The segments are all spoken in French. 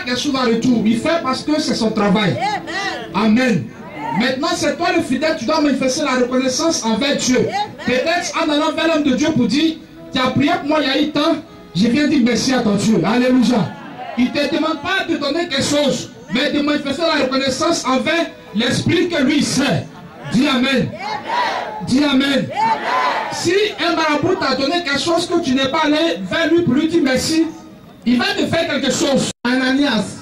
quelque chose en retour. Il fait parce que c'est son travail. Amen. Maintenant, c'est toi le fidèle, tu dois manifester la reconnaissance envers Dieu. Peut-être en allant vers l'homme de Dieu pour dire, tu as prié pour moi il y a eu temps, je viens dire merci à ton Dieu. Alléluia. Il ne te demande pas de donner quelque chose, mais de manifester la reconnaissance envers l'esprit que lui sait. Dis Amen. Dis Amen. Si un marabout t'a donné quelque chose que tu n'es pas allé vers lui pour lui dire merci, il va te faire quelque chose. Ananias,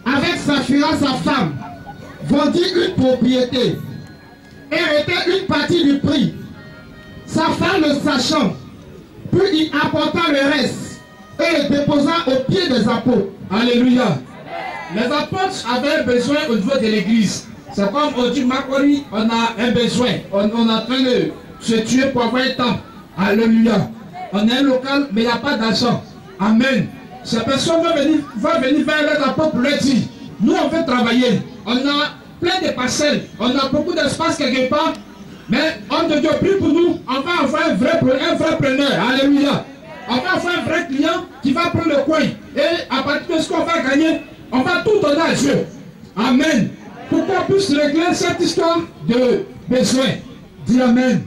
avec Saphira, sa femme, vendit une propriété et était une partie du prix. Sa femme, le sachant, puis il apporta le reste et le déposa aux pieds des apôtres. Alléluia. Les apôtres avaient besoin au niveau de l'église. C'est comme au dit Makori, on a un besoin. On est en train de se tuer pour avoir un temple. Alléluia. On est un local, mais il n'y a pas d'argent. Amen. Ces personnes vont venir vers les apôtres pour leur dire, nous on veut travailler. On a plein de parcelles. On a beaucoup d'espace quelque part. Mais homme de Dieu, prie pour nous. On va avoir un vrai preneur. Alléluia. On va avoir un vrai client qui va prendre le coin. Et à partir de ce qu'on va gagner, on va tout donner à Dieu. Amen. Pour qu'on puisse régler cette histoire de besoin. Dis Amen.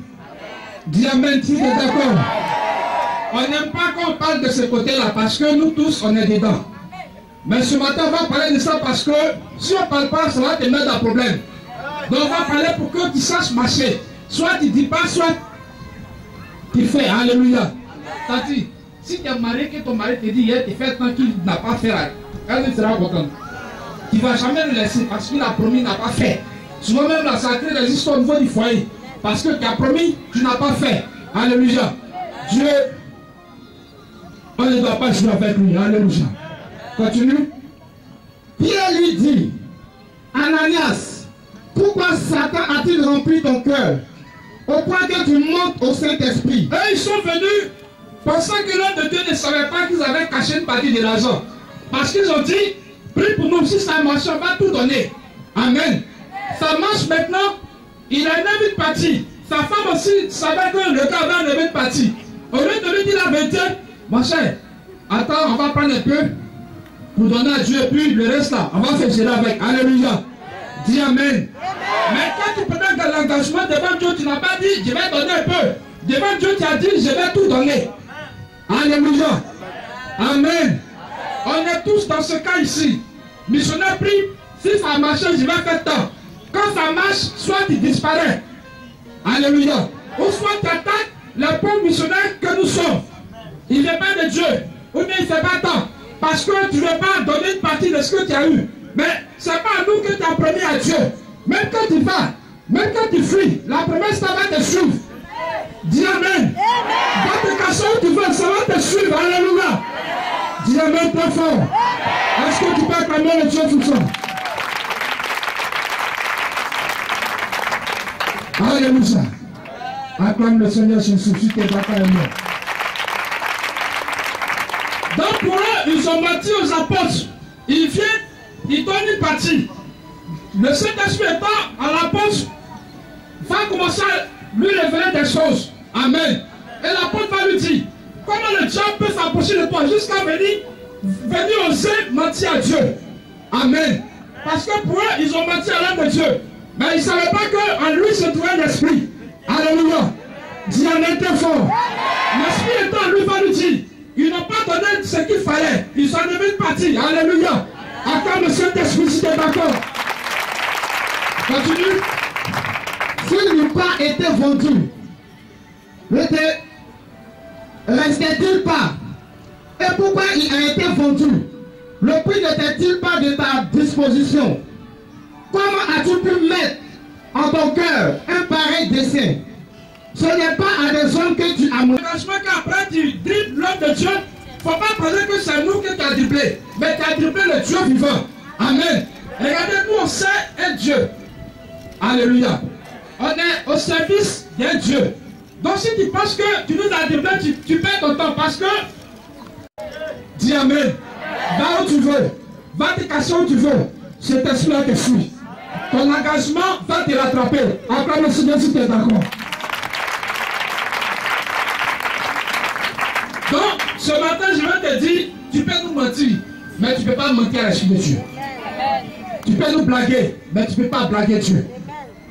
Dis Amen, tu es d'accord. On n'aime pas qu'on parle de ce côté-là parce que nous tous, on est dedans. Mais ce matin, on va parler de ça parce que si on ne parle pas, ça va te mettre dans le problème. Donc on va parler pour que tu saches marcher. Soit tu ne dis pas, soit tu fais. Alléluia. Tati, si tu es marié, que ton mari te dit hier, tu fais tant qu'il n'a pas fait, elle sera contente. Tu ne vas jamais le laisser parce qu'il a promis, il n'a pas fait. Souvent même la sacrée résiste au niveau du foyer. Parce que tu as promis, tu n'as pas fait. Alléluia. Dieu, on ne doit pas jouer avec lui. Alléluia. Continue. Pierre lui dit, Ananias, pourquoi Satan a-t-il rempli ton cœur au point que tu montes au Saint-Esprit? Et ils sont venus pensant que l'homme de Dieu ne savait pas qu'ils avaient caché une partie de l'argent. Parce qu'ils ont dit, prie pour nous, si ça marche, on va tout donner. Amen. Ça marche maintenant, il a enlevé une partie. Sa femme aussi savait que le gars avait enlevé une partie. Au lieu de lui dire la vérité, mon cher, attends, on va prendre un peu pour donner à Dieu, puis le reste là, on va faire gérer avec. Alléluia. Dis Amen. Mais quand tu prends l'engagement devant Dieu, tu n'as pas dit, je vais donner un peu. Devant Dieu, tu as dit, je vais tout donner. Alléluia. Amen. On est tous dans ce cas ici. Missionnaire prie, si ça marche, je vais faire tant. Quand ça marche, soit tu disparais. Alléluia. Ou soit tu attaques les pauvres missionnaires que nous sommes. Il ne vient pas de Dieu. Ou bien il ne fait pas tant. Parce que tu ne veux pas donner une partie de ce que tu as eu. Mais ce n'est pas à nous que tu as promis à Dieu. Même quand tu vas, même quand tu fuis, la promesse ça va te suivre. Dis Amen. Dans tes casseaux où tu veux, ça va te suivre. Alléluia. Dis Amen très fort. Est-ce que tu peux acclamer le Dieu tout ça? Alléluia. Acclame le Seigneur Jésus, si tu es d'accord avec moi. Donc pour eux, ils ont menti aux apôtres. Ils viennent, ils donnent une partie. Le Saint-Esprit étant à l'apôtre, va commencer à lui révéler des choses. Amen. Et l'apôtre va lui dire, comment le diable peut s'approcher de toi jusqu'à venir oser mentir à Dieu. Amen. Parce que pour eux, ils ont menti à l'homme de Dieu. Mais ils ne savaient pas qu'en lui se trouvait l'esprit. Alléluia. Dis Amen très fort. L'esprit étant en lui va lui dire, ils n'ont pas donné ce qu'il fallait. Ils ont enlevé une partie. Alléluia. Accorde le Saint-Esprit si tu es d'accord. Continue. S'il n'eût pas été vendu, restait-il pas? Et pourquoi il a été vendu? Le prix n'était-il pas de ta disposition? Comment as-tu pu mettre en ton cœur un pareil dessein? Ce n'est pas à des hommes que tu as montré. Franchement, qu'après tu dribbles l'homme de Dieu, il ne faut pas penser que c'est nous que tu as dribblé, mais tu as dribblé le Dieu vivant. Amen. Regardez, nous on sait un Dieu. Alléluia. On est au service d'un Dieu. Donc si tu penses que tu nous as dribblé, tu perds ton temps parce que... Dis Amen. Va où tu veux. Va te casser où tu veux. Cet esprit-là te suit. Ton engagement va te rattraper. Après le Seigneur, si tu es d'accord. Donc, ce matin, je vais te dire, tu peux nous mentir. mais tu ne peux pas mentir à l'Esprit de Dieu. Tu peux nous blaguer, mais tu ne peux pas blaguer Dieu.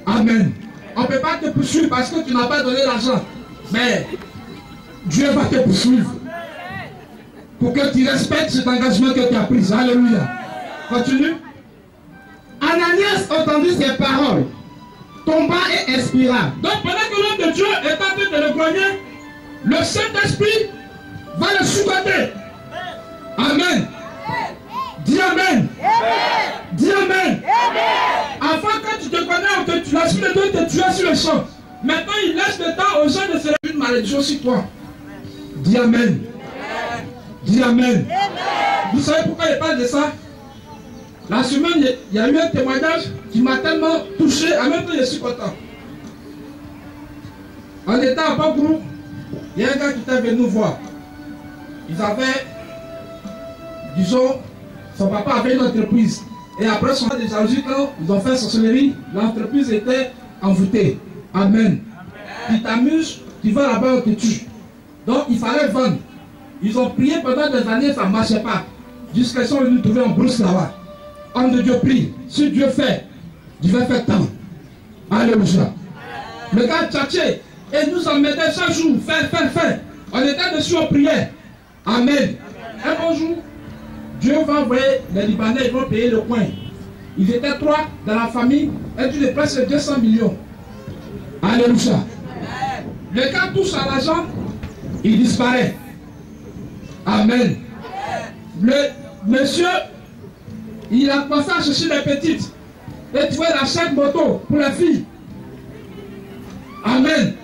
Amen. On ne peut pas te poursuivre parce que tu n'as pas donné l'argent. Mais Dieu va te poursuivre pour que tu respectes cet engagement que tu as pris. Alléluia. Continue. Ananias entendit ces paroles, tomba et expira. Donc pendant que l'homme de Dieu est en train de le grogner, le Saint-Esprit va le sous-côté. Amen. Dis Amen. Dis Amen. Avant, quand tu te connais, l'Esprit de Dieu te tuait sur le champ. Maintenant, il laisse le temps aux gens de se réveiller une malédiction sur toi. Dis Amen. Dis Amen. Vous savez pourquoi il parle de ça? La semaine, il y a eu un témoignage qui m'a tellement touché. En même temps, je suis content. En étant à bon groupe, il y a un gars qui était venu nous voir. Ils avaient, disons, son papa avait une entreprise. Et après son de jalousie, quand ils ont fait sorcellerie, l'entreprise était envoûtée. Amen. Tu t'amuses, tu vas là-bas, on te tue. Donc il fallait vendre. Ils ont prié pendant des années, ça ne marchait pas. Jusqu'à ce qu'ils sont venus trouver en brousse là-bas. Homme de Dieu prie. Si Dieu fait, Dieu va faire tant. Alléluia. Le gars tchatché. Et nous en mettait chaque jour. Fais. On était dessus, on priait. Amen. Un bon jour, Dieu va envoyer les Libanais, ils vont payer le coin. Ils étaient 3 dans la famille, et tu les presque 200 millions. Alléluia. Le gars touche à l'argent, il disparaît. Amen. Le monsieur, il a pensé à chercher les petites. Et tu vois, il achète moto pour les filles. Amen.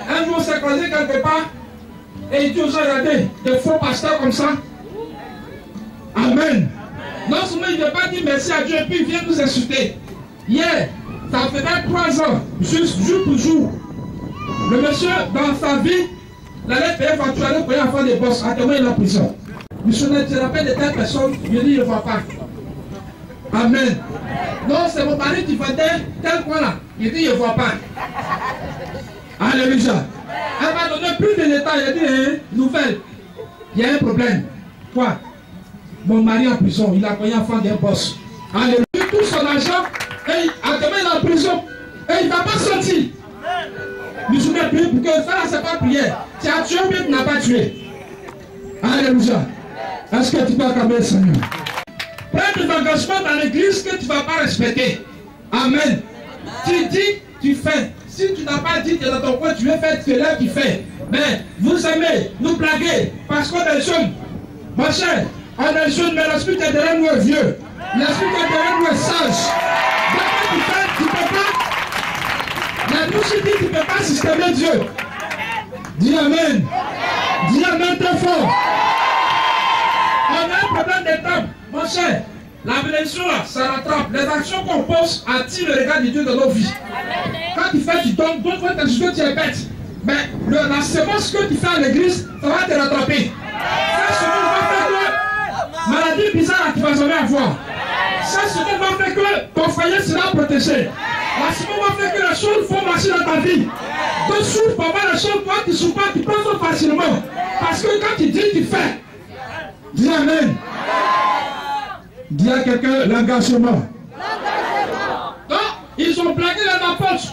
Un jour, on s'est croisé quelque part, et il dit aux gens, regardez, des faux pasteurs comme ça. Amen. Non seulement il ne veut pas dire merci à Dieu, puis il vient nous insulter. Hier, ça faisait 3 ans, juste jour pour jour. Le monsieur, dans sa vie, il allait payer voiture, il allait payer enfant des boss, à témoin il est en prison. Monsieur ne te rappelle de telle personne, je dis, il ne voit pas. Amen. Non, c'est mon mari qui vendait tel coin là. Il dit, il ne voit pas. Alléluia. Elle m'a donné plus de détails. Elle dit, nouvelle, il y a un problème. Quoi? Mon mari en prison, il a payé enfant d'un boss. Alléluia. Tout son argent, et à demain il est en prison. Et il ne va pas sortir. Nous sommes priés pour que ça, c'est pas prière. Tu as tué, mais tu n'as pas tué. Alléluia. Est-ce que tu peux acclamer le Seigneur? Prends des engagements dans l'église que tu ne vas pas respecter. Amen. Tu dis, tu fais. Si tu n'as pas dit que dans ton coin tu veux faire, c'est là qui fait. Mais vous aimez nous blaguer parce qu'on est jeunes. Ma chère, on est jeunes, mais l'esprit qui est derrière nous est vieux. L'esprit qui est derrière nous est sage. Donc tu fais, tu ne peux pas. La bouche dit tu ne peux pas systémer Dieu. Dis Amen. Dis Amen très fort. On a un problème d'étape. Mon cher, la bénédiction là, ça rattrape. Les actions qu'on pose attirent le regard de Dieu dans nos vies. Quand tu fais, tu donnes, d'autres fois tu es bête. Mais la semence que tu fais à l'église, ça va te rattraper. Cette semence va faire que maladie bizarre, tu ne vas jamais avoir. Cette semence va faire que ton foyer sera protégé. La semence va faire que les choses vont marcher dans ta vie. Tu souffres pas mal les choses, toi tu ne souffres pas, tu prends ça facilement. Parce que quand tu dis, tu fais. Dis Amen. Dis à quelqu'un l'engagement. Donc, ils ont blagué dans la poche.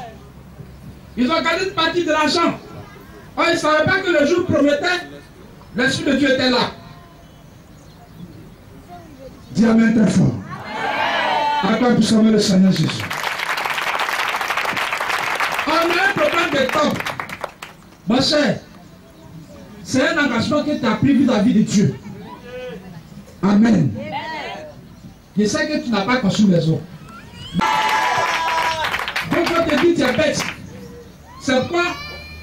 Ils ont gardé une partie de l'argent. Oh, ils ne savaient pas que le jour promettait, l'Esprit de Dieu était là. Dis Amen très fort. Acclame puissamment le Seigneur Jésus. On a un problème de temps. Ma chère, c'est un engagement que tu as pris vis-à-vis de Dieu. Amen. Je sais que tu n'as pas construit les eaux. Donc quand tu dis tu es bête, c'est pourquoi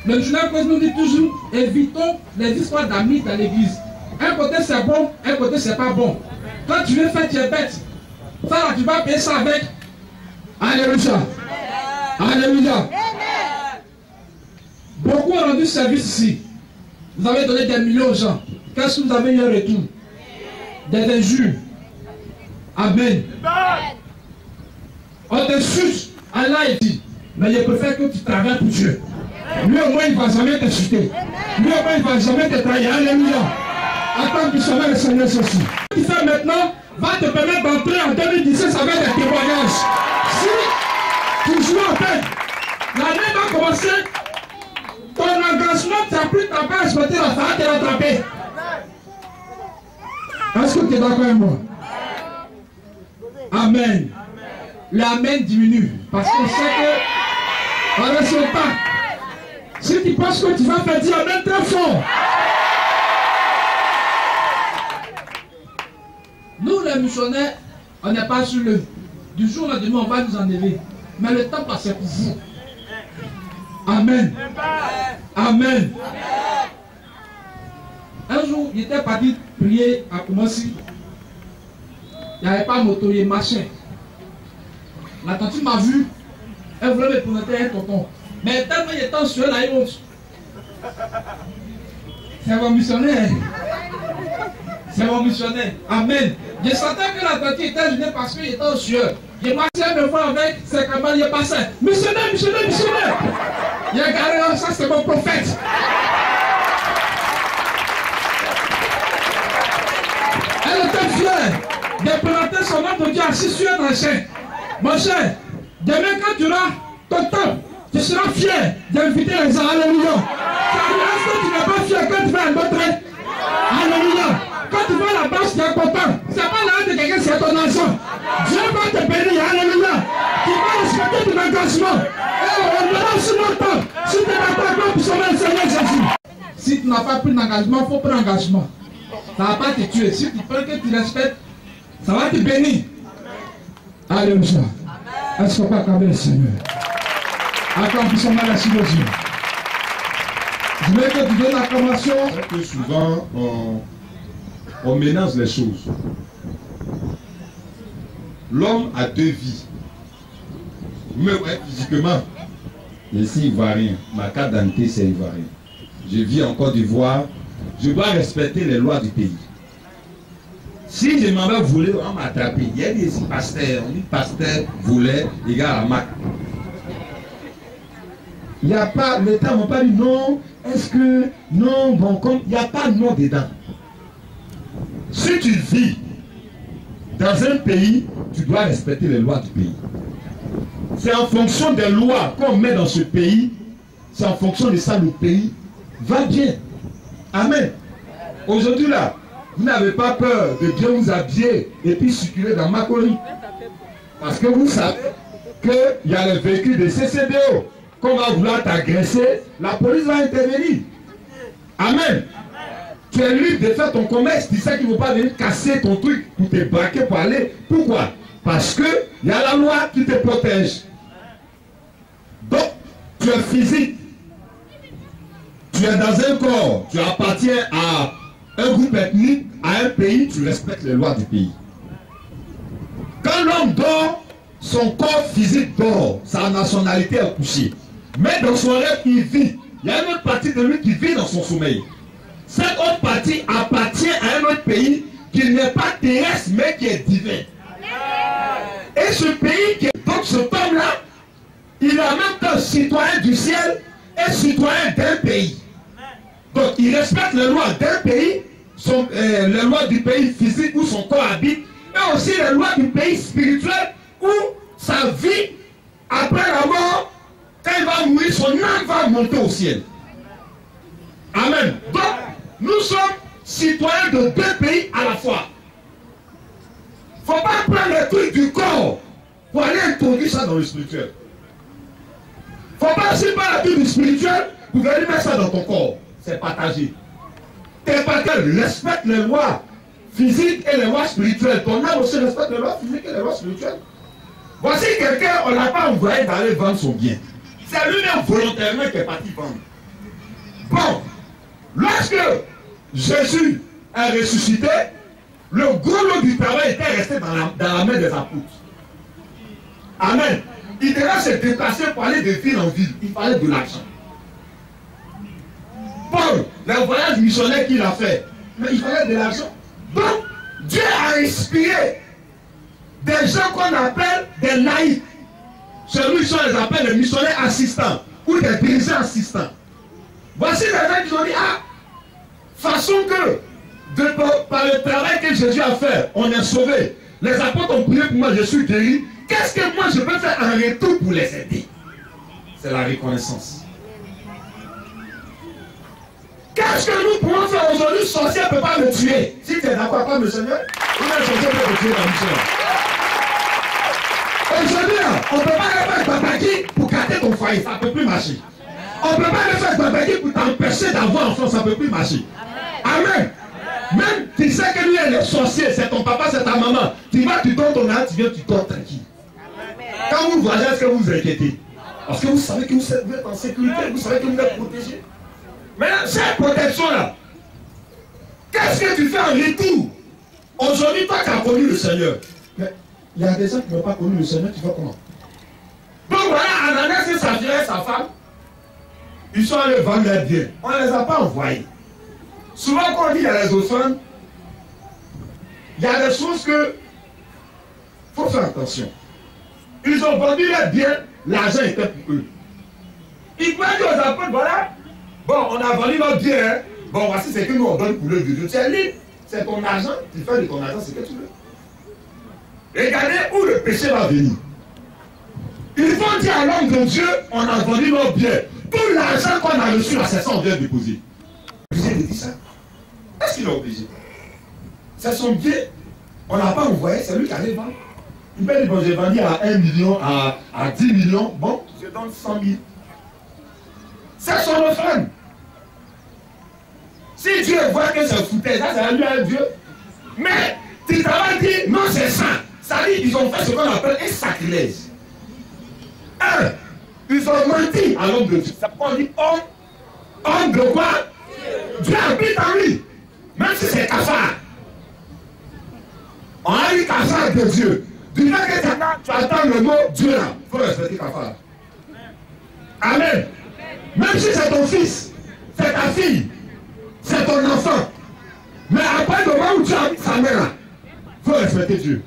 le journal nous dit toujours évitons les histoires d'amis dans l'église. Un côté c'est bon, un côté c'est pas bon. Quand tu veux faire tu es bête. Ça là tu vas payer ça avec. Alléluia. Alléluia. Beaucoup ont rendu service ici. Vous avez donné des millions aux gens. Qu'est-ce que vous avez eu en retour? Des injures. Amen. On te suce. Allah est dit. Mais je préfère que tu travailles pour Dieu. Lui au moins il ne va jamais t'insulter. Lui au moins il ne va jamais te trahir. Alléluia. Attends, tu sauves le Seigneur ceci. Ce que tu fais maintenant va te permettre d'entrer en 2017 avec des témoignages. Si tu joues en tête, l'année va commencer, ton engagement, tu n'as plus ta part à respecter la femme qui est rattrapée. Est-ce que tu es d'accord avec moi? Amen. L'amen diminue. Parce qu'on sait que, en résultat, si tu penses que tu vas faire dire amen très fort. Nous, les missionnaires, on n'est pas sur le. Du jour au lendemain, on va nous enlever. Mais le temps passe pour vous. Amen. Amen. Un jour, il était parti prier à Koumassi. Il n'y avait pas moto, il marchait. La tante m'a vu. Elle voulait me présenter un tonton. Mais tellement il était en sueur, là, il monte. C'est mon missionnaire. C'est mon missionnaire. Amen. Je sentais que la tante était gênée parce qu'il était en sueur. Je marchais une fois avec ses camarades, il passait. Missionnaire, missionnaire, missionnaire. Il a regardé, ça c'est mon prophète. Elle était fière de présenter son nom de Dieu assis sur un ancien. Mon cher, demain quand tu auras ton temps, tu seras fier d'inviter les gens. Alléluia. Est-ce que tu n'es pas fier quand tu vas à notre aide? Alléluia. Quand tu vas à la base, tu es content. Ce n'est pas la de quelqu'un, c'est ton argent. Dieu va te bénir. Alléluia. Tu vas respecter ton engagement. Et on verra sur mon temps. Si tu n'es pas d'accord pour sauver le Seigneur Jésus. Si tu n'as pas pris d'engagement, il faut prendre engagement. Ça ne va pas te tuer. Si tu prends que tu respectes, ça va te bénir. Alléluia. Est-ce qu'on peut acclamer le Seigneur? Accomplissons la situation. Je veux que tu donnes l'acclamation. Que souvent, on mélange les choses. L'homme a deux vies. Mais ouais, physiquement, je suis ivoirien. Ma carte d'identité, c'est ivoirien. Je vis en Côte d'Ivoire. Je dois respecter les lois du pays. Si je m'en vais voler, on m'a attrapé. Il y a des pasteurs, on dit pasteur, volet, égale à Mac. Il n'y a pas, l'État m'a pas dit non, est-ce que, non, bon, comme, il n'y a pas de non dedans. Si tu vis dans un pays, tu dois respecter les lois du pays. C'est en fonction des lois qu'on met dans ce pays, c'est en fonction de ça, le pays va bien. Amen. Aujourd'hui là, vous n'avez pas peur de bien vous habiller et puis circuler dans Makori. Parce que vous savez qu'il y a le véhicule de CCDO. Qu'on va vouloir t'agresser, la police va intervenir. Amen. Tu es libre de faire ton commerce. Tu sais qu'ils ne vont pas venir casser ton truc pour te braquer pour aller. Pourquoi? Parce qu'il y a la loi qui te protège. Donc, tu es physique. Tu es dans un corps. Tu appartiens à un groupe ethnique, à un pays. Tu respectes les lois du pays. Quand l'homme dort, son corps physique dort. Sa nationalité est couchée. Mais dans son rêve, il vit. Il y a une autre partie de lui qui vit dans son sommeil. Cette autre partie appartient à un autre pays qui n'est pas terrestre, mais qui est divin. Et ce pays, donc ce homme-là, il est en même temps citoyen du ciel et citoyen d'un pays. Donc il respecte les lois d'un pays, les lois du pays physique où son corps habite, et aussi les lois du pays spirituel où sa vie, après la mort, quand il va mourir, son âme va monter au ciel. Amen. Donc, nous sommes citoyens de deux pays à la fois. Il ne faut pas prendre les trucs du corps pour aller introduire ça dans le spirituel. Il ne faut pas aussi prendre les trucs du spirituel pour venir mettre ça dans ton corps. C'est partagé. Tes partenaires respectent les lois physiques et les lois spirituelles. Ton âme aussi respecte les lois physiques et les lois spirituelles. Voici quelqu'un, on ne l'a pas envoyé d'aller vendre son bien. C'est lui-même volontairement qui est parti vendre. Bon, lorsque Jésus est ressuscité, le gros lot du travail était resté dans la main des apôtres. Amen. Il devait se déplacer pour aller de ville en ville. Il fallait de l'argent. Paul, le voyage missionnaire qu'il a fait, mais il fallait de l'argent. Donc, Dieu a inspiré des gens qu'on appelle des laïcs. Celui-ci, on les appelle les missionnaires assistants ou des dirigeants assistants. Voici les gens qui ont dit, ah, façon que de le travail que Jésus a fait, on est sauvé. Les apôtres ont prié pour moi, je suis guéri. Qu'est-ce que moi je peux faire en retour pour les aider? C'est la reconnaissance. Qu'est-ce que nous pouvons faire aujourd'hui? Le sorcier ne peut pas me tuer. Si tu es d'accord avec le Seigneur, le sorcier peut te tuer dans le ciel. Aujourd'hui, on ne peut pas faire babaki pour garder ton foyer, ça ne peut plus marcher. On ne peut pas faire babaki pour t'empêcher d'avoir enfant, ça ne peut plus marcher. Amen. Même tu sais que lui est le sorcier, c'est ton papa, c'est ta maman. Tu vas, tu donnes ton âge, tu viens, tu dors tranquille. Quand vous voyagez, est-ce que vous vous inquiétez? Parce que vous savez que vous êtes en sécurité, vous savez que vous êtes protégé. Maintenant, cette protection-là, qu'est-ce que tu fais en retour? Aujourd'hui, toi qui as connu le Seigneur. Mais il y a des gens qui n'ont pas connu le Seigneur, tu fais comment? Donc voilà, Ananias et Saphira et sa femme, ils sont allés vendre leurs biens. On ne les a pas envoyés. Souvent, quand on dit il y a les offrandes, il y a des choses que il faut faire attention. Ils ont vendu leurs biens, l'argent était pour eux. Ils pouvaient dire aux apôtres, voilà, bon, on a vendu notre bien, hein. Bon, voici ce que nous on donne pour l'œuvre de Dieu. Tu es libre, c'est ton argent, tu fais de ton argent ce que tu veux. Regardez où le péché va venir. Ils vont dire à l'homme de Dieu, on a vendu notre bien. Tout l'argent qu'on a reçu là, c'est ça on vient déposer. Obligé de dire ça. Est-ce qu'il est obligé? C'est son bien. On n'a pas envoyé, c'est lui qui allait vendre. Il peut dire, bon, j'ai vendu à 1 million, à 10 millions, bon, je donne 100 000. C'est son offrande. Si Dieu voit que c'est foutu, ça c'est lui à Dieu. Mais tu t'avais dit, non, c'est ça. Ça dit, ils ont fait ce qu'on appelle un sacrilège. Ils ont menti à l'homme de Dieu. C'est pourquoi on dit homme de quoi? Dieu habite en lui. Même si c'est cafard. On a dit cafard de Dieu. Du fait que tu attends le mot Dieu là, il faut respecter cafard. Amen. Même si c'est ton fils, c'est ta fille, c'est ton enfant. Mais après le moment où tu as mis sa mère là, il faut respecter Dieu.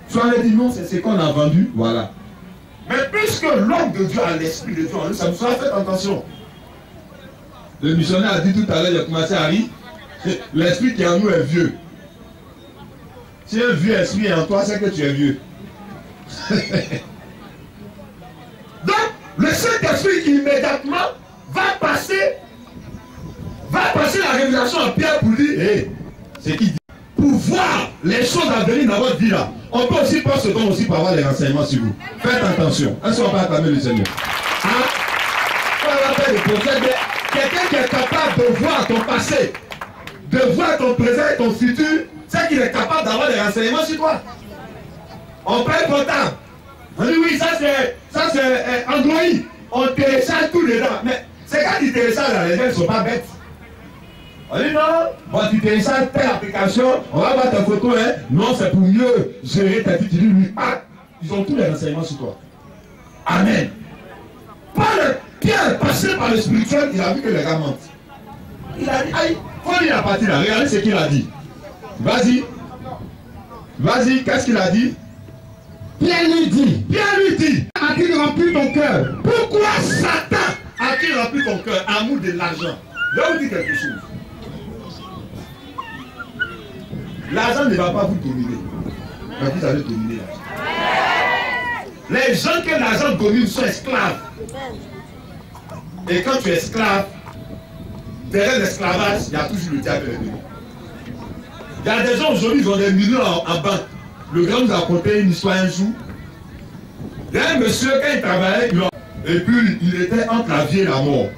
Soit on a dit non, c'est ce qu'on a vendu, voilà. Mais puisque l'homme de Dieu a l'esprit de Dieu en lui, ça nous fera faire attention. Le missionnaire a dit tout à l'heure, il a commencé à rire, l'esprit qui est en nous est vieux. Si un vieux esprit est en toi, c'est que tu es vieux. Donc, le Saint-Esprit immédiatement va passer la révélation à Pierre pour dire, hey, c'est qui dit. Pour voir les choses à venir dans votre vie là, on peut aussi prendre ce temps aussi pour avoir des renseignements sur vous. Faites attention. Est-ce qu'on va acclamer le Seigneur? Quelqu'un qui est capable de voir ton passé, de voir ton présent et ton futur, c'est qu'il est capable d'avoir des renseignements sur toi. On prend le portable. On dit oui, ça c'est Android. On télécharge tout dedans. Mais c'est quand tu télécharges là, les gens ne sont pas bêtes. On dit non, bon, tu télécharges telle application, on va voir ta photo, hein. Non, c'est pour mieux gérer ta vie. Tu dis oui, ils ont tous les renseignements sur toi. Amen. Pierre, passé par le spirituel, il a vu que les gars mentent. Il a dit, aïe, faut lire la partie là, regardez ce qu'il a dit. Vas-y. Vas-y, qu'est-ce qu'il a dit? Pierre lui dit, a-t-il rempli ton cœur? pourquoi Satan A-t-il rempli ton cœur? Amour de l'argent. Je vais vous dire quelque chose. L'argent ne va pas vous dominer. Mais vous allez dominer l'argent. Les gens que l'argent domine sont esclaves. Et quand tu es esclave, derrière l'esclavage, il y a toujours le diable. Il y a des gens aujourd'hui, ils ont des millions en banque. Le grand nous a raconté une histoire un jour. Il y a un monsieur, quand il travaillait, et puis il était entre la vie et la mort.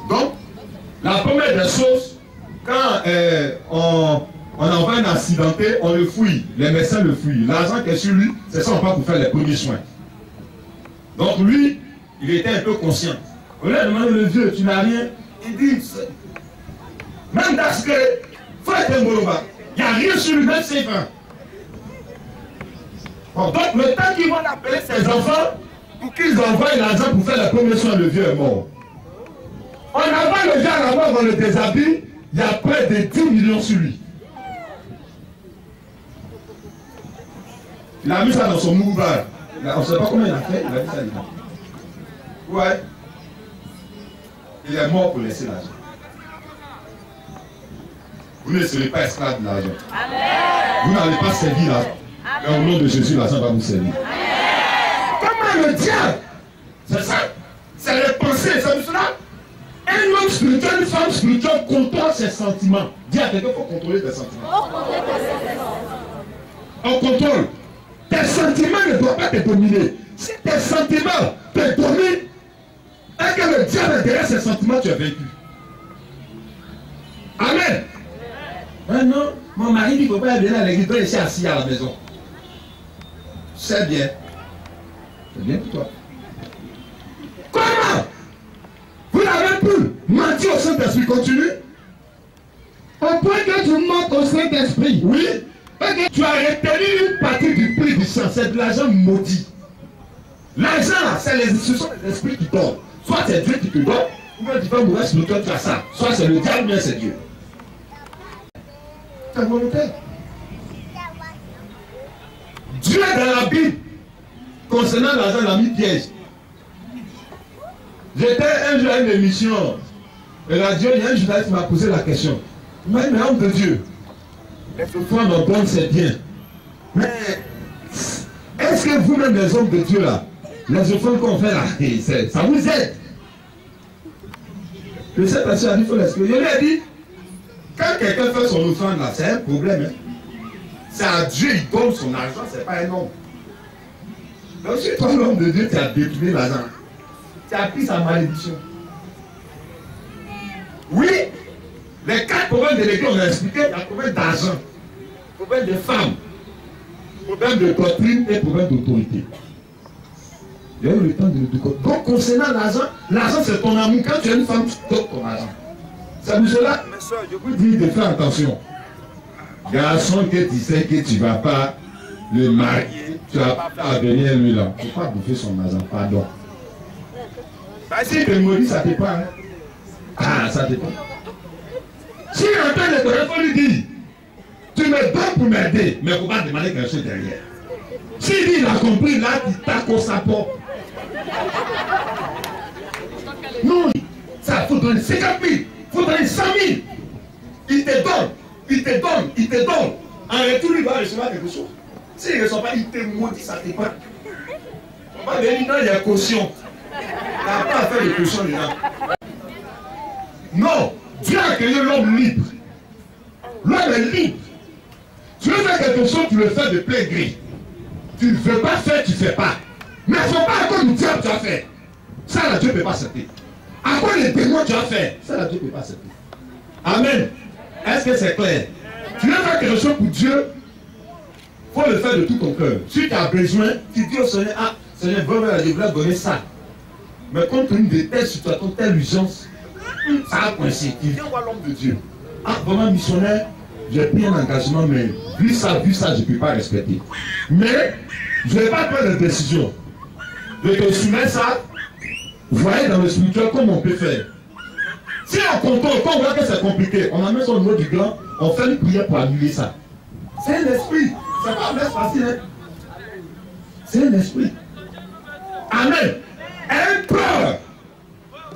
Donc, la première des choses, quand on envoie un accidenté, on le fouille. Les médecins le fouillent. L'argent qui est sur lui, c'est ça on va pour faire les premiers soins. Donc lui, il était un peu conscient. On lui a demandé, le vieux, tu n'as rien. Il dit, même dans ce que, faut être un boloba. Il n'y a rien sur lui, même ses fins. Bon, donc le temps qu'ils vont appeler ses enfants, pour qu'ils envoient l'argent pour faire les premiers soins, le vieux est mort. On envoie le vieux à la mort, on le déshabille, il y a près de 10 millions sur lui. Il a mis ça dans son mouvement. On ne sait pas comment il a fait, il a mis ça dedans. Ouais. Il est mort pour laisser l'argent. vous ne serez pas esclave de l'argent. Vous n'allez pas servir l'argent. Mais au nom de Jésus, l'argent va vous servir. Comment le diable? C'est ça. C'est les pensées. C'est pour cela. Un homme spirituel, une femme spirituelle contrôle ses sentiments. Dis à quelqu'un qu'il faut contrôler tes sentiments. On contrôle. Tes sentiments ne doivent pas te dominer. Si tes sentiments te dominent, et que le diable est derrière ces sentiments, tu es vaincu. Amen. Ah non, mon mari dit qu'il ne faut pas venir à l'église, il doit rester assis à la maison. C'est bien. C'est bien pour toi. Comment? Vous n'avez plus menti au Saint-Esprit. Continue. Au point que tu montes au Saint-Esprit. Oui. Okay. Tu as retenu une partie du prix du sang. C'est de l'argent maudit. L'argent là, ce sont les esprits qui donnent. Soit c'est Dieu qui te donne, ou bien tu vas mourir spirituel, tu as ça. Soit c'est le diable, ou bien c'est Dieu. C'est volontaire. Dieu dans la Bible, concernant l'argent, l'a mis piège. J'étais un jour à une émission, et la Dieu, il y a un journaliste qui m'a posé la question. Il m'a dit, mais homme de Dieu, les offrandes en bonne, c'est bien. Mais est-ce que vous-même, les hommes de Dieu là, les offrandes qu'on fait là, ça vous aide? Le Saint-Esprit a dit, il faut l'expliquer. Je lui ai dit, quand quelqu'un fait son offrande là, c'est un problème. Hein? C'est à Dieu, il donne son argent, c'est pas un homme. Donc si toi, l'homme de Dieu, tu as détourné l'argent, tu as pris sa malédiction. Oui, les 4 problèmes de l'église, on a expliqué, il y a problème d'argent, problème de femmes, problème de doctrine et problème d'autorité. Il y a eu le temps de donc concernant l'argent, l'argent c'est ton amour. Quand tu es une femme, tu donnes ton argent. C'est pour cela, mes soeurs, je vous dis de faire attention. Garçon que tu sais que tu ne vas pas le marier, tu vas pas faire venir lui là. Il ne faut pas bouffer son argent, pardon. Bah, si tu me dis, ça te parle. Ah, ça te parle. Si il entend le téléphone, il faut lui dire, tu me donnes pour m'aider, mais il ne faut pas demander quelque chose derrière. S'il dit, il a compris, là, tu t'accordes sa porte. Non, ça, il faut donner 50 000, il faut donner 100 000. Il te donne, il te donne, il te donne. En retour, il va recevoir quelque chose. S'il ne reçoit pas, il te maudit, ça te prend. On va venir dans les cautions. Tu n'as pas à faire de cautions là. Non, Dieu a créé l'homme libre. L'homme est libre. Tu veux faire quelque chose, tu le fais de plein gré. Tu ne veux pas faire, tu ne fais pas. Mais il ne faut pas encore nous dire que tu as fait. Ça, là, Dieu ne peut pas accepter. À quoi les démons tu as fait? Ça, là, Dieu ne peut pas accepter. Amen. Est-ce que c'est clair? Tu veux faire quelque chose pour Dieu, il faut le faire de tout ton cœur. Si tu as besoin, tu dis au Seigneur, ah, Seigneur, je voulais donner ça. Mais compte tenu de telle situation, telle urgence, ça a coincé. Tu viens voir l'homme de Dieu. Ah, vraiment missionnaire, j'ai pris un engagement, mais vu ça, je ne peux pas respecter. Mais je ne vais pas prendre de décision. Je te soumets ça, vous voyez dans le spirituel comment on peut faire. Si on contrôle, quand on voit que c'est compliqué, on amène ça au niveau du gland, on fait une prière pour annuler ça. C'est un esprit. C'est pas un laisse facile. Hein? C'est un esprit. Amen. Un peur.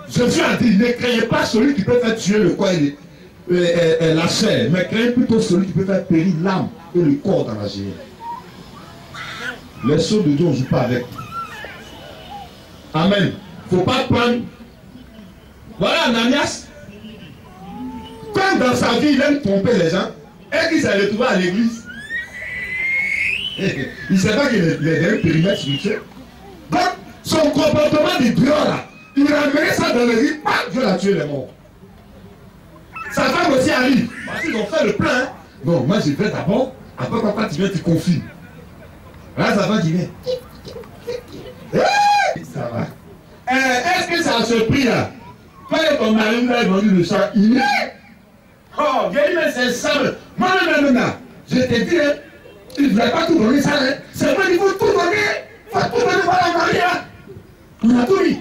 Jésus a dit, ne craignez pas celui qui peut faire tuer le corps et la chair, mais craignez plutôt celui qui peut faire périr l'âme et le corps dans la chair. Les choses de Dieu, on ne joue pas avec. Amen. Il ne faut pas prendre. Voilà Ananias. Comme dans sa vie, il aime tromper les gens, et qu'il s'est retrouvé à l'église. Il ne sait pas qu'il est dans un périmètre spirituel. Donc, son comportement de Dieu là, il ramène ça dans l'église, Dieu l'a tué les morts. Sa femme aussi arrive. Parce qu'ils ont fait le plan. Hein. Non, moi je vais d'abord, après quand tu viens, tu confies. Là, sa femme qui vient. Ça va. Est-ce que ça a surpris là? Quand ton mari nous a vendu le sang, il est. Oh, il a dit, mais c'est ça. Non. Je te dis, hein, il ne voulait pas tout donner ça. Hein. C'est vrai qu'il faut tout donner. Il faut tout donner par la Maria. On a tout mis.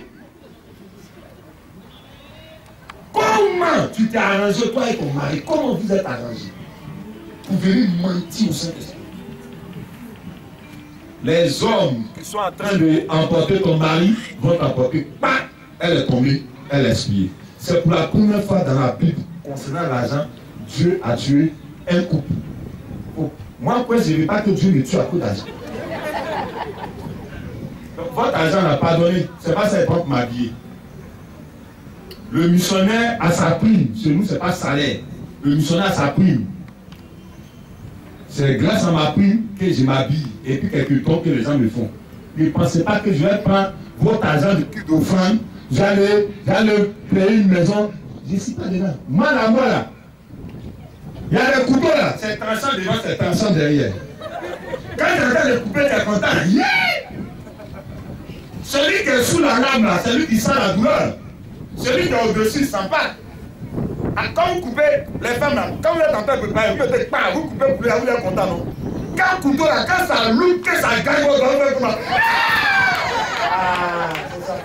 Comment tu t'es arrangé, toi et ton mari? Comment vous êtes arrangés? Vous venez mentir au Saint-Esprit. Les hommes qui sont en train d'emporter ton mari vont t'emporter. Elle est tombée, elle est espiée. C'est pour la première fois dans la Bible concernant l'argent, Dieu a tué un couple. Moi, je ne veux pas que Dieu me tue à cause d'argent. Votre argent n'a pas donné. Ce n'est pas ça pour m'habiller. Le missionnaire a sa prime. Chez nous, ce n'est pas salaire. Le missionnaire a sa prime. C'est grâce à ma prime que je m'habille. Et puis quelques temps que les gens me font. Ne pensez pas que je vais prendre votre argent de cul d'offrande. J'allais payer une maison. Je ne suis pas dedans. Moi là. Il y a des couteaux là. C'est tranchant devant, c'est tranchant derrière. Quand tu regardes les couper, tu es content. Yeah! Celui qui est sous la lame là, c'est lui qui sent la douleur. Celui qui est au-dessus ne sent pas. Quand vous coupez les femmes là, quand vous êtes en train de préparer, vous coupez pour lui, vous êtes content, non? Quand le couteau là, quand ça loupe, que ça gagne, vous allez comment? Ah, c'est ça.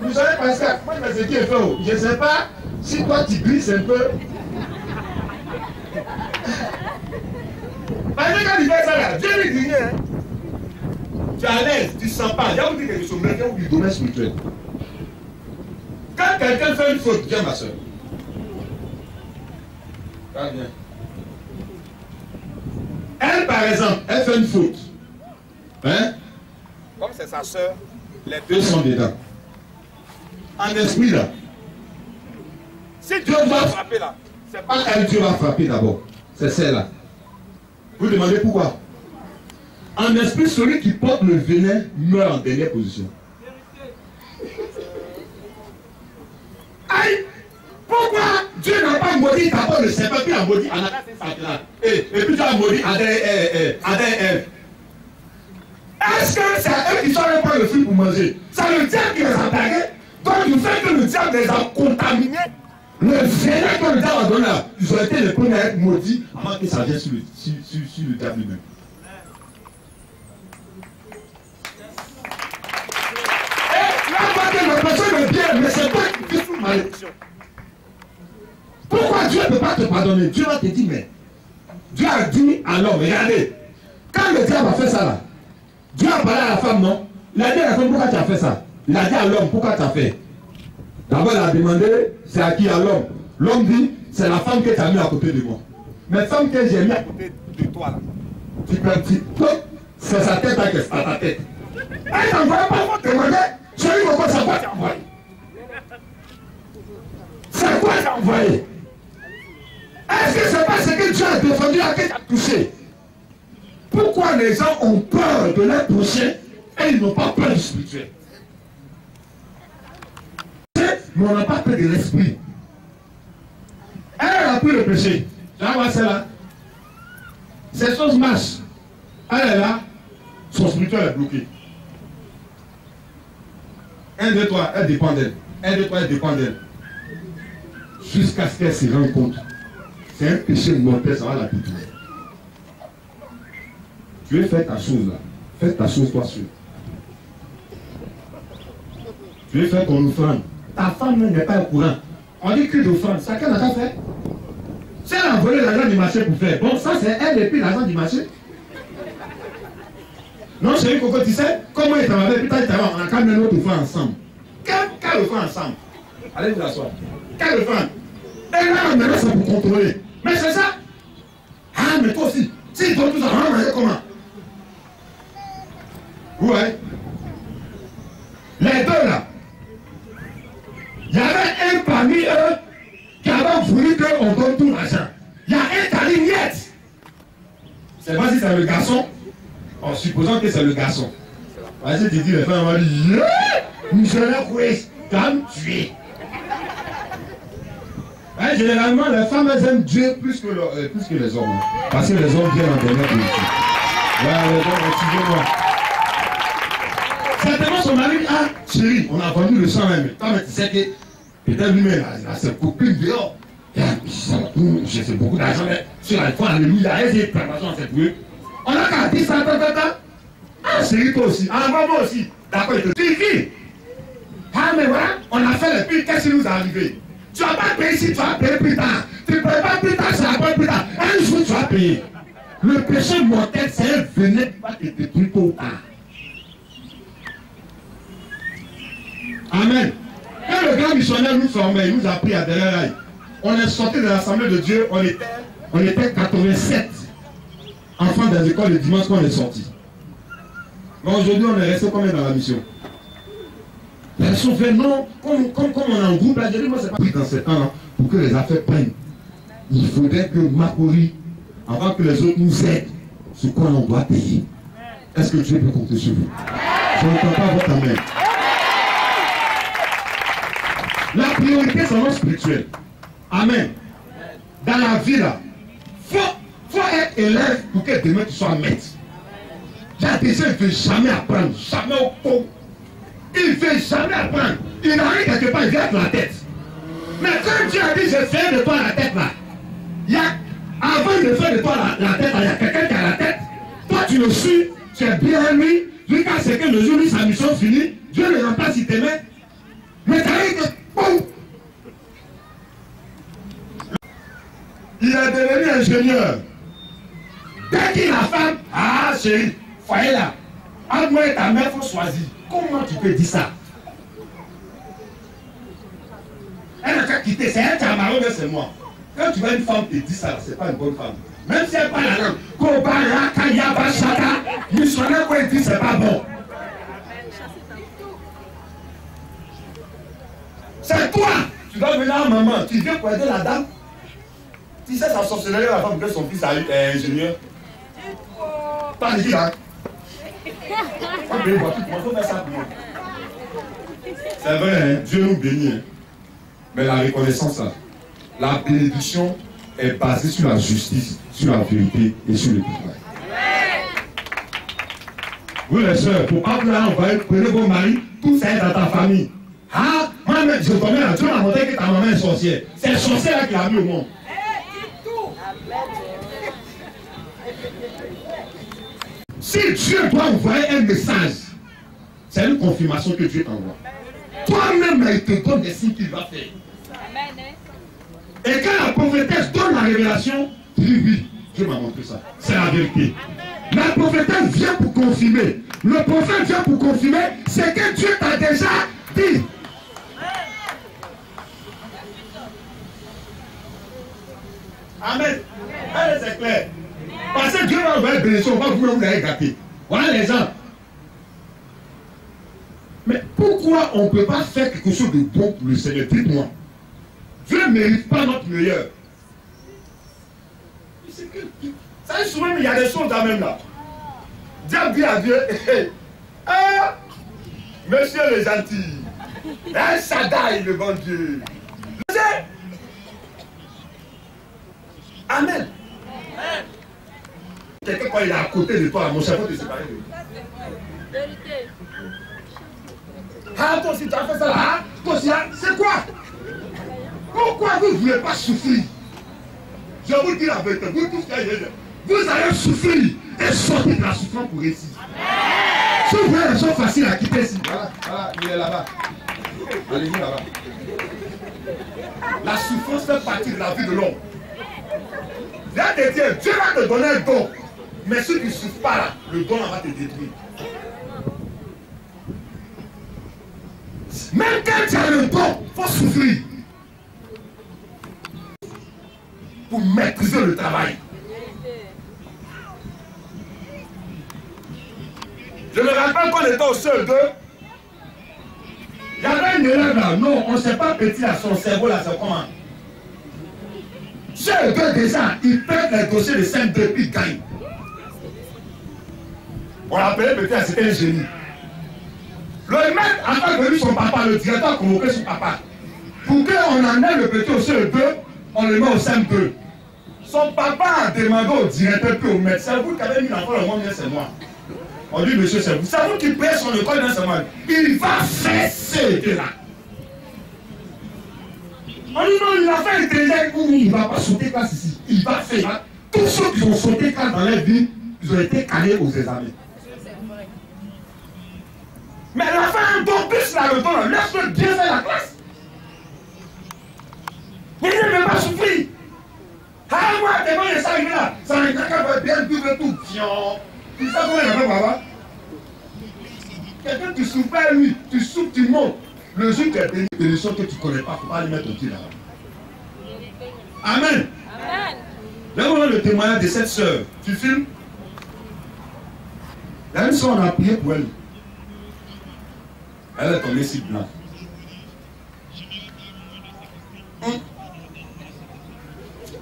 Vous savez, parce que moi, je sais qui est fait. Je ne sais pas si toi tu glisses un peu. Parce que quand il fait ça là, Dieu lui dit rien. Tu es à l'aise, tu ne sens pas. Il y a vous dit quelque chose, mais il y a du domaine spirituel. Quand quelqu'un fait une faute, viens ma soeur. Va bien. Elle, par exemple, elle fait une faute. Hein? Comme c'est sa soeur, les deux sont dedans. En esprit là. Si Dieu va frapper là, c'est pas elle Dieu va frapper d'abord. C'est celle-là. Vous demandez pourquoi? En esprit, celui qui porte le venin meurt en dernière position. Aïe! Pourquoi Dieu n'a pas maudit d'abord le serpent, puis a maudit Ananas et Satan? Et puis tu as maudit Adam et Ève. Est-ce que c'est eux qui sont allés prendre le fruit pour manger? C'est le diable qui les a attaqués. Donc du fait que le diable les a contaminés, le venin que le diable a donné là, ils ont été les premiers à être maudits avant que ça vienne sur le diable lui-même. La personne est bien, mais c'est toi qui vis sous malédiction. Pourquoi Dieu ne peut pas te pardonner? Dieu va te dire, mais Dieu a dit à l'homme, regardez, quand le diable a fait ça là, Dieu a parlé à la femme, non? Il a dit à la femme, pourquoi tu as fait ça? Il a dit à l'homme, pourquoi tu as fait? D'abord, il a demandé, c'est à qui? À l'homme. L'homme dit, c'est la femme que tu as mis à côté de moi. Mais femme que j'ai mis à côté de toi là, tu peux dire, c'est sa tête à ta tête. Elle t'envoie pas pour te demander. Celui pourquoi c'est quoi t'as envoyé? C'est quoi t'as envoyé? Est-ce que c'est pas ce que Dieu a défendu à qui t'as touché? Pourquoi les gens ont peur de leur prochain et ils n'ont pas peur du spirituel? Mais on n'a pas peur de l'esprit. Elle a pris le péché. Tu vas voir celle-là. Ces choses marchent. Elle est là. Son spirituel est bloqué. 1, 2, 3, elle dépend d'elle. 1, 2, 3, elle dépend d'elle. Jusqu'à ce qu'elle se rende compte. C'est un péché mortel, ça va la détruire. Tu veux faire ta chose là. Fais ta chose toi seul. Tu veux faire ton offrande. Ta femme n'est pas au courant. On dit que d'offrande. Ça qu'elle n'a pas fait. Si elle a volé l'argent du marché pour faire. Bon, ça c'est elle et puis l'argent du marché. Non, chérie Coco, tu sais, comment il travaille, putain, on a quand même notre offrande ensemble. Quelle offrande ensemble? Allez vous asseoir. Quelle offrande? Et là, maintenant, c'est pour contrôler. Mais c'est ça. Ah, mais toi aussi, si toi tout ça, on va manger comment? Ouais. Les deux là. Il y avait un parmi eux qui avait voulu qu'on donne tout l'argent. Il y a un qui a dit niet. C'est pas si c'est le garçon. En supposant que c'est le garçon. Vas-y, tu dis, les femmes vont dire, missionnaire Kouès, tu vas me tuer. Généralement, les femmes, elles aiment Dieu plus que les hommes. Parce que les hommes viennent en dernière position. Ouais, les hommes, excusez-moi. Certainement, son mari dit, ah, chérie, on a vendu le sang même. Mais tu sais que, peut-être lui-même, il a ses copines dehors. J'ai fait beaucoup d'argent, mais sur la foi, alléluia, elle dit, préparation, c'est pour eux. On a qu'à dire ça, ah, chérie, toi aussi. Ah, moi aussi. D'accord, il te dit qui? Ah, mais voilà, on a fait le pire, qu'est-ce qui nous est arrivé? Tu vas pas payer ici, tu vas payer plus tard. Tu ne payes pas plus tard, ça va pas plus tard. Un jour, tu vas payer. Le péché mortel, c'est un venin qui va te détruire tôt ou tard. Amen. Quand Quand le grand missionnaire nous formait, il nous a pris à derrière rail. On est sorti de l'Assemblée de Dieu, on était 87 enfants des écoles de dimanche quand on est sorti. Mais aujourd'hui, on est resté combien dans la mission? La mission fait non, comme on est en groupe, là, j'ai dit, moi, c'est pas pris dans ce temps-là pour que les affaires prennent. Il faudrait que Makori, avant que les autres nous aident, ce quoi on doit payer. Est-ce que Dieu peut compter sur vous? Je n'entends pas votre amen. La priorité, c'est notre spirituel. Amen. Dans la vie, là, faut être élève pour que demain tu sois maître. L'adhésion ne veut jamais apprendre, jamais au pot. Il ne veut jamais apprendre. Il arrive quelque part, il vient de la tête. Mais quand Dieu a dit, je fais de toi la tête là, avant de faire de toi la tête, il y a quelqu'un qui a la tête. Toi, tu le suis, tu es bien lui, jusqu'à ce que le jour où sa mission finit, Dieu le remplace, il t'aimait. Mais tu arrives que, boum! Il est devenu ingénieur. Dès qu'il a femme, ah chérie, foyer là, entre moi et ta mère, il faut choisir. Comment tu peux dire ça? Elle n'a qu'à quitter, c'est elle qui a marié, c'est moi. Quand tu vois une femme te dit ça, c'est pas une bonne femme. Même si elle parle la langue, Kobara, Kayaba, Shaka, missionnaire, quoi, il dit c'est pas bon. C'est toi! Tu dois venir à maman, tu viens pour aider la dame. Tu sais, sa sorcellerie, la femme que son fils est ingénieur. Pas dit là. C'est vrai, hein? Dieu nous bénit. Hein? Mais la reconnaissance, là, la bénédiction est basée sur la justice, sur la vérité et sur le travail. Vous les soeurs, pour pas que là, on va prenez vos maris, tout ça est dans ta famille. Ah, moi-même, je connais là, Dieu m'a montré que ta maman est sorcière. C'est le sorcier là qui l'a mis au monde. Si Dieu doit envoyer un message, c'est une confirmation que Dieu t'envoie. Toi-même, il te donne des signes qu'il va faire. Et quand la prophétesse donne la révélation, tu dis oui, Dieu m'a montré ça. C'est la vérité. La prophétesse vient pour confirmer. Le prophète vient pour confirmer ce que Dieu t'a déjà dit. Amen. Allez, c'est clair. Parce que Dieu va envoyer une bénédiction, on va vous l'avez gâté. Voilà les gens. Mais pourquoi on ne peut pas faire quelque chose de bon pour le Seigneur? Dites-moi. Dieu ne mérite pas notre meilleur. Ça arrive souvent, mais il y a des choses là même là. Dieu dit à Dieu, ah, monsieur le gentil, un Shaddai le bon Dieu. Amen. Quelqu'un quand il est à côté de toi, mon cerveau te sépare de lui. Vérité. Ah, toi aussi tu as fait ça là, hein? Toi aussi, c'est quoi? Pourquoi vous ne voulez pas souffrir? Je vous dis la vérité, vous tous vous allez souffrir et sortir de la souffrance pour réussir. Si vous voulez les choses faciles à quitter ici, voilà, il est là-bas. Allez-y là-bas. La souffrance fait partie de la vie de l'homme. Viens te dire, Dieu va te donner un don. Mais si tu ne souffres pas là, le don va te détruire. Même quand tu as le don, il faut souffrir. Pour maîtriser le travail. Je me rappelle quand on était au CE2, il y avait une élève là, non, on ne sait pas petit à son cerveau là, c'est comment. CE2 déjà, il perd les dossiers de CM2 puis il gagne. On l'appelait petit à c'était un génie. Le maître a fait venir son papa, le directeur a convoqué son papa. Pour qu'on emmène le petit au CE2, on le met au CM2. Son papa a demandé au directeur puis au maître, c'est vous qui avez mis l'enfant au monde, c'est moi. On dit, monsieur, c'est vous qui payez son école dans ce monde. Il va faire ce là. On dit, non, il a fait intelligent. Il ne va pas sauter classe ici. Il va faire. Tous ceux qui ont sauté classe dans leur vie, ils ont été calés aux examens. Mais il a fait un don plus là, le don, laisse-le bien faire la classe. Mais il ne veut pas souffrir. Ah, moi, tellement il est arrivé là. Ça n'a qu'à bien vivre tout. Tu sais comment il a fait, papa? Quelqu'un qui souffre, lui, tu souffres, tu montes. Le jour où tu es béni, une bénédiction que tu ne connais pas, il ne faut pas aller mettre ton pied là-bas. Amen. Là, le témoignage de cette sœur. Tu filmes? La même soeur, on a prié pour elle. Elle est tombée si blanc.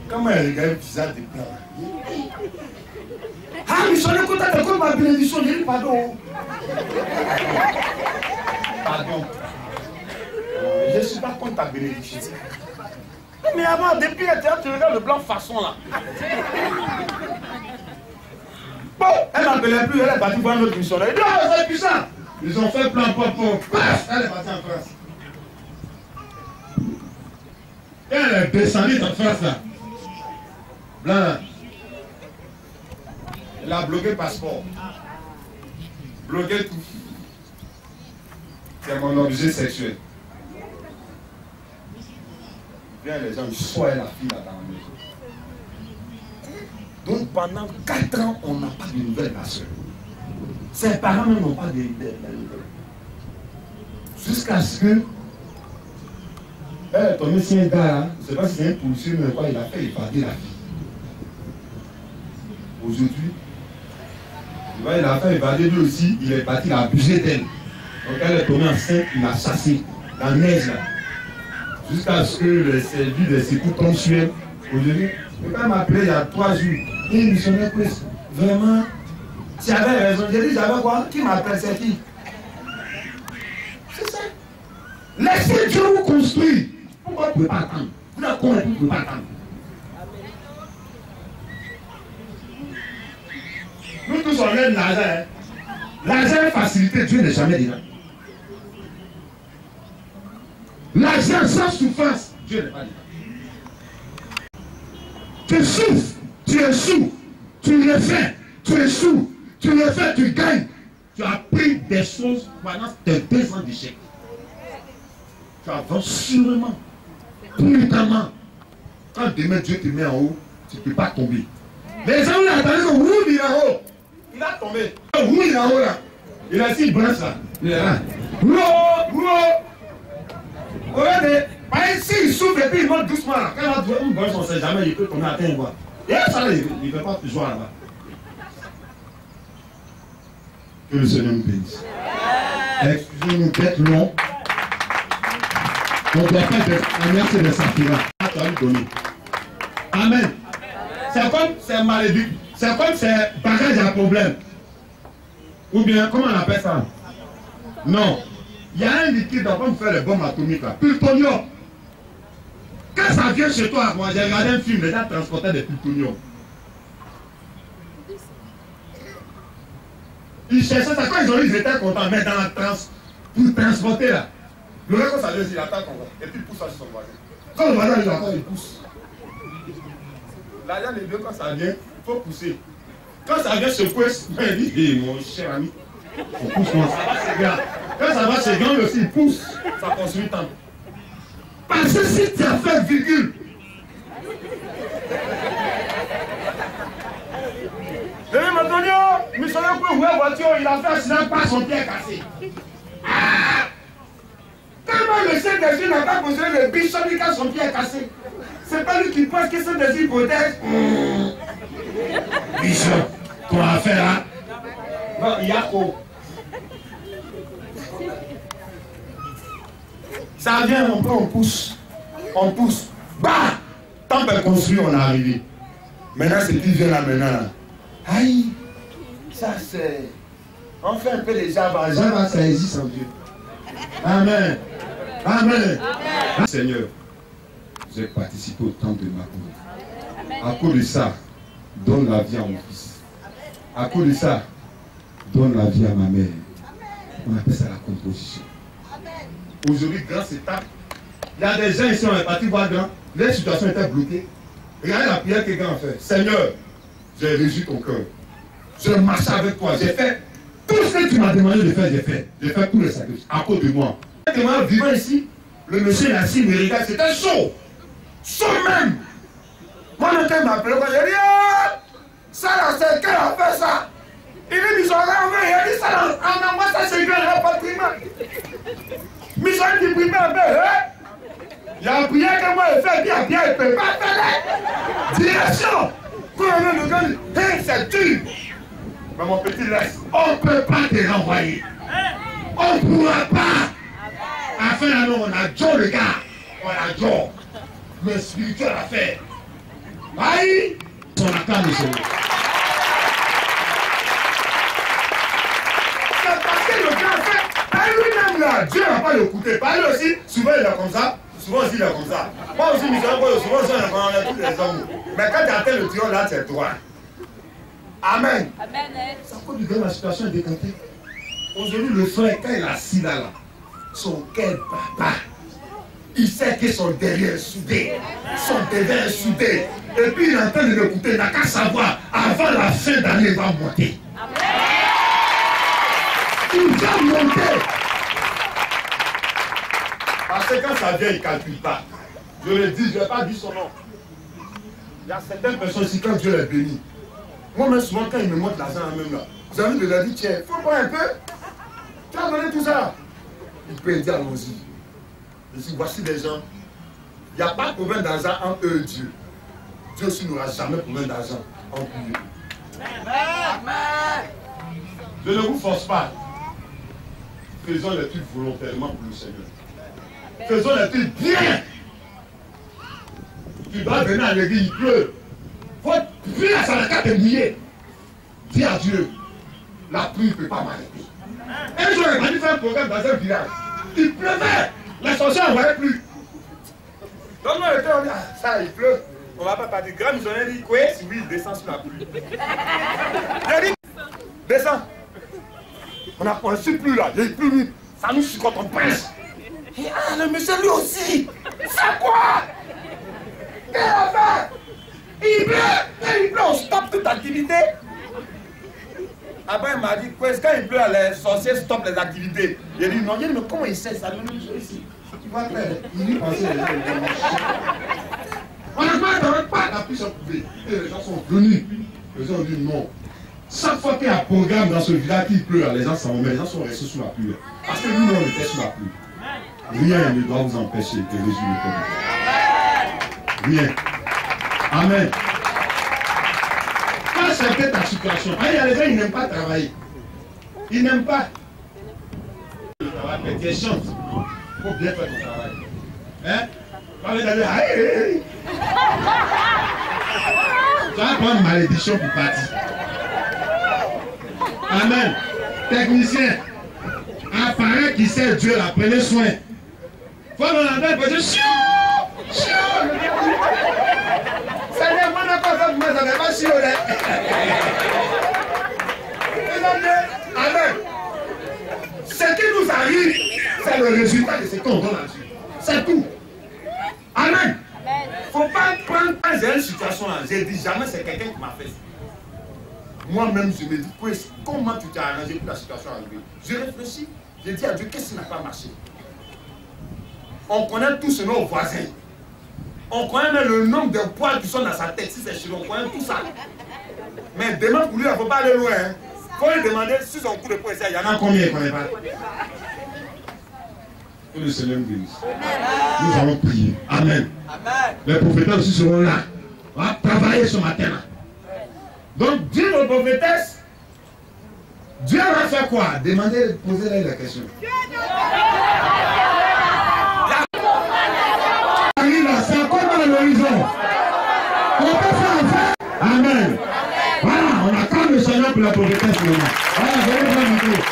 Comment elle regarde le visage de blanc? Ah, mais sur le côté de quoi ma bénédiction, j'ai dit pardon. Pardon. Je ne suis pas contre ta bénédiction. Mais avant, depuis l'intérieur, tu regardes le blanc façon là. Bon, elle m'appelait plus, elle est partie voir une autre mission. Elle dit, oh, c'est puissant. Ils ont fait plein popo. Elle est partie en France. Et elle est descendue en France là. Blanc là. Elle a bloqué le passeport. Bloqué tout. C'est mon objet sexuel. Bien les gens, ils soient la fille là dans la maison. Donc pendant 4 ans, on n'a pas de nouvelles de la soeur. Ses parents même n'ont pas de nouvelles. Jusqu'à ce que elle est tombée sur un gars là, je ne sais pas si c'est un policier mais quoi, il a fait évader la fille. Aujourd'hui, il a fait évader lui aussi, il est parti, il a abusé d'elle. Donc elle est tombée enceinte, il l'a chassée dans la neige là. Jusqu'à ce que le service de secours tombe sur elle. Aujourd'hui, le père m'a appelé il y a 3 jours. Et missionnaire Chris, vraiment, tu avais raison. J'ai dit, j'avais quoi? Qui m'appelle, c'est qui? C'est ça. Laissez Dieu vous construire. Pourquoi vous ne pouvez pas attendre? Vous n'avez pas vous ne pouvez pas attendre. Nous tous on aime l'argent. Hein? L'argent est facilité, Dieu n'est jamais dedans. L'argent sans souffrance, Dieu n'est pas dedans. Tu souffres, tu échoues, tu refais, tu échoues, tu refais, tu gagnes. Tu as pris des choses pendant tes 2 ans d'échec. Tu avances sûrement, prudemment. Quand demain Dieu te met en haut, tu ne peux pas tomber. Les gens là, attendez que vous, il est en haut. Il a tombé. Vous, il est en haut là. Il a 6 branches là. Il est là. Regardez, s'il souffle et puis il monte doucement là. Quand il va trouver une branche, on ne sait jamais, il peut tomber à terre. Et ça, il ne peut pas jouer là-bas. Que le Seigneur nous bénisse. Excusez-nous d'être long. On ne doit pas être merci de Saphira. Tu vas nous donner. Amen. C'est comme c'est malédique. C'est comme c'est bagage à problème. Ou bien, comment on appelle ça? Non. Il y a un liquide dans comme faire les bombes atomiques là. Plutonium. Quand ça vient chez toi, moi j'ai regardé un film, les gens transportaient des plutonium. Ils cherchaient ça, quand ils ont eu, ils étaient contents, mais dans la pour transporter là. Le mec quand ça vient, il attend qu'on voit. Et puis il pousse ça sur son voisin. Quand le voisin il attend, il pousse. Là, il y a les deux, quand ça vient, il faut pousser. Quand ça vient secouer, il dit, hey, mon cher ami, on pousse moi, ça va c'est grand. Quand ça va c'est grand, aussi il pousse, ça construit tant. Parce que si tu as fait virgule, Antonio, missionnaire pour ouvrir la voiture, il a fait un accident, pas son pied cassé. Ah! Tellement le Saint-Esprit n'a pas posé le bichon quand son pied est cassé. C'est pas lui qui pense que c'est des hypothèses. Bichon, ton affaire là. Non, il y a quoi? Ça vient, on pousse. On pousse. Bah! Tant qu'on construit, on est arrivé. Maintenant, c'est qui vient là maintenant là. Aïe! Ça c'est. On fait un peu les Java. Java, ça existe en Dieu. Amen. Amen. Amen. Seigneur, j'ai participé au temps de ma vie. À cause de ça, donne la vie à mon fils. À cause de ça, donne la vie à ma mère. On appelle ça la composition. Aujourd'hui, grand étape. Il y a des gens ici, on est parti voir grand. Les situations étaient bloquées. Regardez la prière que grand fait. Seigneur, j'ai réjoui ton cœur. Je marchais avec toi. J'ai fait tout ce que tu m'as demandé de faire, j'ai fait. J'ai fait tous les sacrifices à cause de moi. Moi, vivant ici, le monsieur est assis, me regarde, c'était chaud. Chaud même. Moi, le temps m'a appelé, j'ai dit, ça là, c'est quel a fait ça? Il dit, ils ont renvoyé, il a dit, ça là, en moi, ça c'est un patrimoine. Mais missionnaire qui prie un peu, hein? Il y a une prière que moi je fais, bien, il ne peut pas faire. Direction. Quand on est le gars, hey, c'est dur. Mais mon petit laisse, on ne peut pas te renvoyer. On ne pourra pas. Afin là, on a Joe le gars. On a Joe. Le spirituel à faire. Aïe. On a qu'à nous sauver. C'est parce que le gars fait. Lui-même là, Dieu n'a pas l'écouté. Pareil aussi, souvent il est comme ça. Souvent aussi il est comme ça. Moi aussi, souvent aussi on a tous les hommes. Mais quand tu atteins le triomphe là, c'est toi. Amen. Amen. Ça peut lui donner la situation est décantée. Aujourd'hui, le frère, quand il est assis là, son cœur papa, il sait que son derrière est soudé. Son derrière est soudé. Et puis il est en train de l'écouter. Il n'a qu'à savoir, avant la fin d'année, il va monter. Il va monter. Parce que quand ça vient, il ne calcule pas. Je le dis, je n'ai pas dit son nom. Il y a certaines personnes ici, quand Dieu les bénit, moi-même, souvent, quand il me montre l'argent même là, vous avez de la dire, tiens, il faut pas un peu. Tu as donné tout ça. Il peut dire, allons-y. Je dis, voici des gens. Il n'y a pas de problème d'argent entre eux et Dieu. Dieu aussi n'aura jamais de problème d'argent entre eux. Je ne vous force pas. Faisons les trucs volontairement pour le Seigneur. Faisons les trucs bien. Tu dois venir à l'église, il pleut. Faut prier à sa carte mouillée. Dis à Dieu, la pluie ne peut pas m'arrêter. Un jour, il m'a dit faire un programme dans un village. Il pleuvait. La sorcière ne voyait plus. Donc, on était, on dit, ah, ça, il pleut. On ne va pas partir. Grand missionnaire dit, quoi? Oui, il descend sur la pluie. Il dit, descends. On ne suit plus là. Il pleut, lui. Ça nous suit quand on presse. Et ah, le monsieur lui aussi. C'est quoi? Qu'est-ce qu'il a fait? Il pleut. Et il pleut, on stoppe toute activité. Après, il m'a dit, quand il pleut, les sorciers stoppent les activités. Il a dit, non, il dit, mais comment il sait ça? Ici. Tu vas faire. Il lui pensait les gens. On n'a pas la puissance privée. Et les gens sont venus. Les gens ont dit non. Chaque fois qu'il y a un programme dans ce village qui pleut, les gens s'en vont, mais les gens sont restés sous la pluie. Parce que nous, on était sous la pluie. Rien ne doit vous empêcher de résoudre le problème. Rien. Amen. Quand c'est ta situation, il y a les gens qui n'aiment pas travailler. Ils n'aiment pas. Le travail, mais tu chantes. Il faut bien faire ton travail. Hein? Parlez d'aller. Tu vas prendre malédiction pour partir. Amen. Technicien, appareil qui sert Dieu, là, prenez soin. Faut l'entendre, parce que chiot. Ça n'est pas fait pour moi, ça n'est pas chiot. Amen. Ce qui nous arrive, c'est le résultat de ce qu'on donne à Dieu. C'est tout. Amen. Il ne faut pas prendre une situation là. J'ai dit jamais c'est quelqu'un qui m'a fait ça. Moi-même, je me dis, comment tu t'es arrangé pour la situation arrivée? Je réfléchis, je dis à Dieu, qu'est-ce qui n'a pas marché? On connaît tous nos voisins. On connaît même le nombre de poils qui sont dans sa tête. Si c'est chez nous, on connaît tout ça. Mais demande pour lui, il ne faut pas aller loin. Il faut lui demander si son coup de poing, il y en a combien, il ne connaît pas. Que le Seigneur nous bénisse. Nous allons prier. Amen. Amen. Les prophétesses aussi seront là. On va travailler ce matin-là. Donc, Dieu aux prophétesses, Dieu va faire quoi? Demandez, posez-leur la question. C'est encore dans l'horizon. On peut faire. Amen. Voilà, on accorde le Seigneur pour la prophétesse. Voilà, je vais prendre le micro.